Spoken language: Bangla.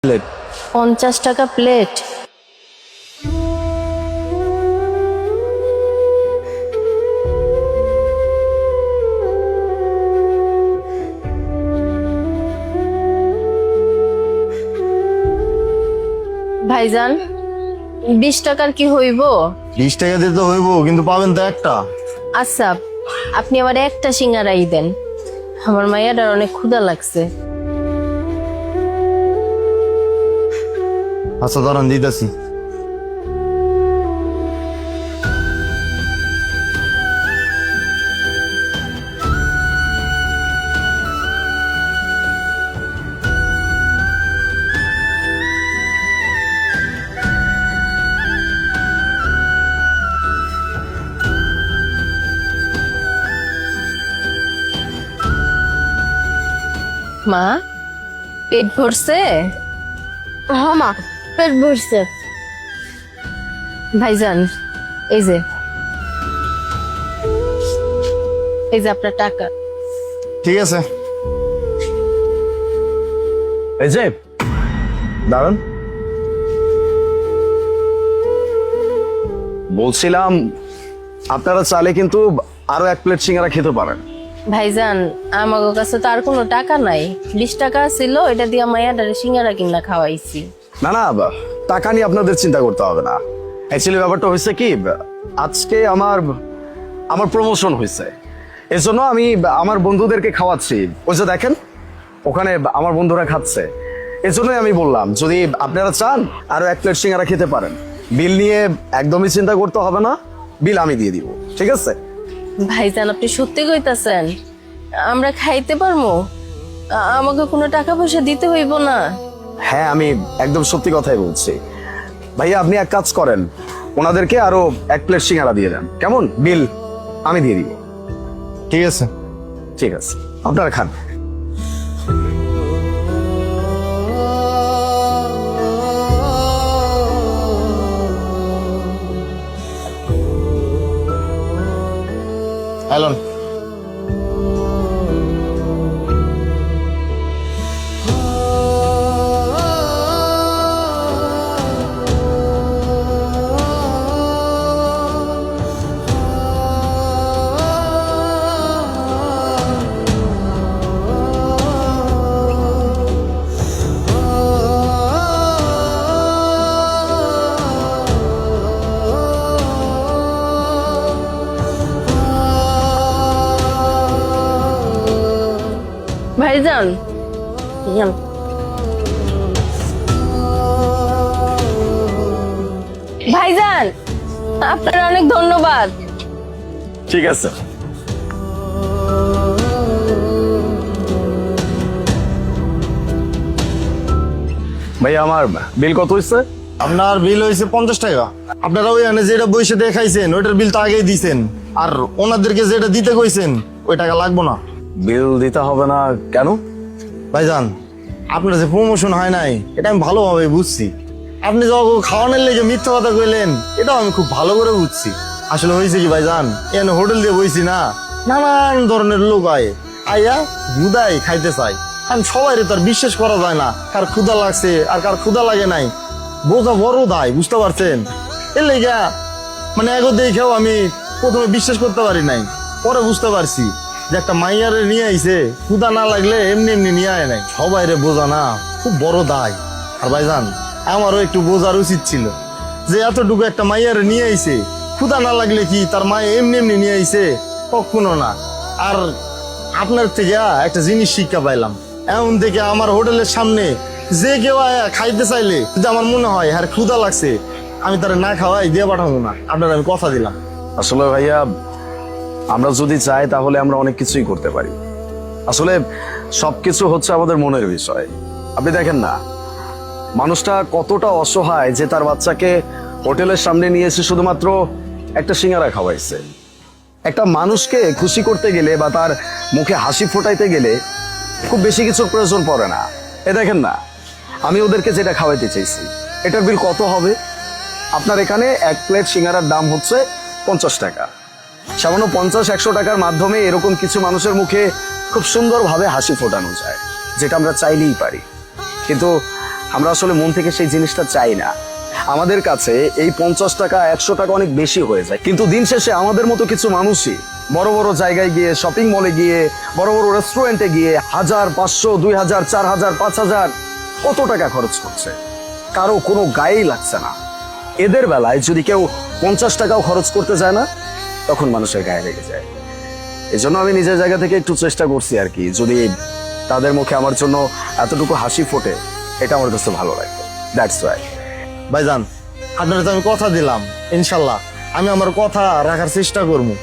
প্লেট। 50 টাকা প্লেট। ভাইজান 20 টাকার কি হইব? 20 টাকা দিতে হইব, কিন্তু পাবেন তো একটা। আচ্ছা, আপনি আমার একটা সিঙ্গারাই দেন, আমার মাইয়াটার অনেক ক্ষুধা লাগছে। আচ্ছা দাঁড়ান, দিতেছি। মা, পেট ভরছে? হ্যাঁ মা, পেট ভরছে। ভাইজান এই যে আপনার টাকা। ঠিক আছে, এই যে দাঁড়ান। বলছিলাম আপনারা চাইলে কিন্তু আরো 1 প্লেট সিঙ্গারা খেতে পারেন। ভাইজান আমার কাছে তো আর কোনো টাকা নাই, 20 টাকা ছিল, এটা দিয়ে মাইয়াটারে সিঙ্গারা কিনা খাওয়াইছি। না না, টাকা নিয়ে আপনাদের চিন্তা করতে হবে না। অ্যাকচুয়ালি ব্যাপারটা হয়েছে কি, আজকে আমার প্রমোশন হয়েছে, এজন্য আমি আমার বন্ধুদেরকে খাওয়াচ্ছি। ওই যে দেখেন ওখানে আমার বন্ধুরা খাচ্ছে, এজন্যই আমি বললাম যদি আপনারা চান আরো 1 প্লেট সিঙ্গারা খেতে পারেন। বিল নিয়ে একদমই চিন্তা করতে হবে না, বিল আমি দিয়ে দিব, ঠিক আছে? ভাইজান আপনি সত্যি কইতাছেন? আমরা খাইতে পারবো? আমাকে কোনো টাকা পয়সা দিতে হইব না? হ্যাঁ, আমি একদম সত্যি কথাই বলছি। ভাইয়া আপনি এক কাজ করেন, ওনাদেরকে আরো 1 প্লেট সিঙ্গারা দিয়ে দেন, কেমন? বিল আমি দিয়ে দিব। ঠিক আছে। ঠিক আছে, আপনারা খান। এলন, ভাইজান ইয়ান। ভাইজান আপনার অনেক ধন্যবাদ। ঠিক আছে। ভাইয়া আমার বিল কত হয়েছে? আপনার বিল হয়েছে 50 টাকা। আপনারা ওই এনে যেটা বসে দেখাইছেন ওইটার বিল তো আগেই দিছেন, আর ওনাদেরকে যেটা দিতে কইছেন ওই টাকা লাগবো না। বিল দিতে হবে না কেন? ভাইজান আপনার যে প্রমোশন হয় নাই এটা আমি ভালোভাবে বুঝছি। আপনি যখন খাওয়ানোর লেগে মিথ্যা কথা কইলেন এটাও আমি খুব ভালো করে বুঝছি। আসলে হয়েছে কি ভাইজান, এনে হোটেল দিয়ে বইছি না, নানান ধরনের লোক আইয়া গুদাই খাইতে চাই। আমি সবাই তার বিশ্বাস করা যায় না, কার ক্ষুধা লাগছে আর কার ক্ষুধা লাগে নাই, বোঝা বড় দায়, বুঝতে পারছেন? এর লেগা মানে এগো দেখেও আমি প্রথমে বিশ্বাস করতে পারি নাই, পরে বুঝতে পারছি যে একটা মাইয়ারে নিয়ে আইছে, ক্ষুধা না লাগলে এমনি এমনি নিয়ে আয় নাই। সবাই রে বোঝা না খুব বড় দায়। আর ভাইজান আমারও একটু বোঝার উচিত ছিল যে এতটুকু একটা মাইয়ারে নিয়ে আইছে, ক্ষুধা না লাগলে কি তার মায়ে এমনি এমনি নিয়ে আইছে? কখনো না। আর আপনার থেকে একটা জিনিস শিক্ষা পাইলাম, এমন থেকে আমার হোটেলের সামনে যে কেউ খাইতে চাইলে যদি আমার মনে হয় আর ক্ষুধা লাগছে, আমি তারা না খাওয়াই দিয়ে পাঠাবো না। আপনার আমি কথা দিলাম। আসলে ভাইয়া আমরা যদি চাই তাহলে আমরা অনেক কিছুই করতে পারি। আসলে সবকিছু হচ্ছে আমাদের মনের বিষয়। আপনি দেখেন না মানুষটা কতটা অসহায় যে তার বাচ্চাকে হোটেলের সামনে নিয়ে এসে শুধুমাত্র একটা সিঙ্গারা খাওয়াইছে। একটা মানুষকে খুশি করতে গেলে বা তার মুখে হাসি ফোটাইতে গেলে খুব বেশি কিছুর প্রয়োজন পড়ে না। এ দেখেন না আমি ওদেরকে যেটা খাওয়াইতে চাইছি এটার বিল কত হবে? আপনার এখানে 1 প্লেট সিঙ্গারার দাম হচ্ছে 50 টাকা। সামান্য 50-100 টাকার মাধ্যমে এরকম কিছু মানুষের মুখে খুব সুন্দরভাবে হাসি ফোটানো যায়, যেটা আমরা চাইলেই পারি। কিন্তু আমরা আসলে মন থেকে সেই জিনিসটা চাই না। আমাদের কাছে এই 50 টাকা 100 টাকা অনেক বেশি হয়ে যায়, কিন্তু দিন শেষে আমাদের মতো কিছু মানুষই বড় বড় জায়গায় গিয়ে, শপিং মলে গিয়ে, বড় বড় রেস্টুরেন্টে গিয়ে 1000, 500, 2000, 4000, 5000 কত টাকা খরচ করছে, কারো কোনো গায়েই লাগছে না। এদের বেলায় যদি কেউ 50 টাকাও খরচ করতে যায় না, তখন মানুষের গায়ে লেগে যায়। এই জন্য আমি নিজের জায়গা থেকে একটু চেষ্টা করছি আর কি, যদি তাদের মুখে আমার জন্য এতটুকু হাসি ফোটে, এটা আমার কাছে ভালো লাগবে। That's why. ভাইজান, আপনার তো আমি কথা দিলাম, ইনশাল্লাহ আমি আমার কথা রাখার চেষ্টা করবো।